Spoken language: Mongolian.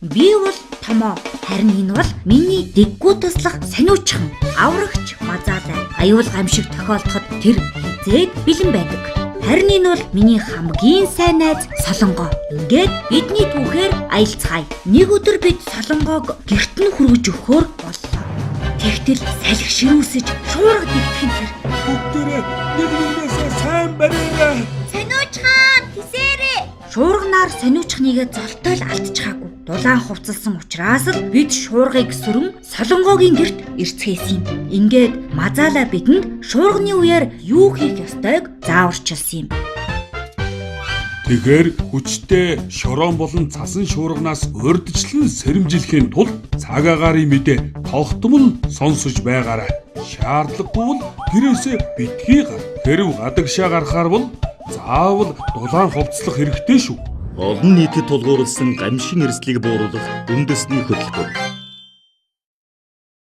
Би бол томоо. Харин энэ бол миний дэггүү туслах сониучхан, аврагч Мазаалай. Аюул гамшиг тохиолдоход тэр хизээд бэлэн байдаг. Харин энэ бол миний хамгийн сайн найз Солонгоо. Ингээд бидний түүхээр аялцгаая. Нэг өдөр бид Солонгоог гэрт нь хүргэж өгөхөөр боллоо. Тэгтэл салхи ширүүсэж шуурга дэгдэх тэр. Бүгдээрээ нэг-нэгнээсээ сайн бариараа. Сониучхан тэсэрээ. Шуурганаар сониучхныгээ золтойл алдчихаагүй. Дулаан хувцалсан учраас л бид шуургыг сүрэн Солонгогийн гэрт ирцгээсэн юм. Ингээд Мазаалай бидэнд шуурганы үеэр юу хийх ёстойг зааварчилсан юм. Тэгэхээр хүчтэй шорон болон цасан шуурганаас урьдчилан сэрэмжлэхийн тулд цаг агаарын мэдээ тогтмол сонсож байгаарай. Шаардлагагүй бол гэрээсээ битгий гар. Хэрв гадагшаа гарахаар бол заавал дулаан хувцлах хэрэгтэй шүү. Олон нийтэд тулгуурласан гамшин эрсдлийг бууруулах үндэсний хөтөлбөр.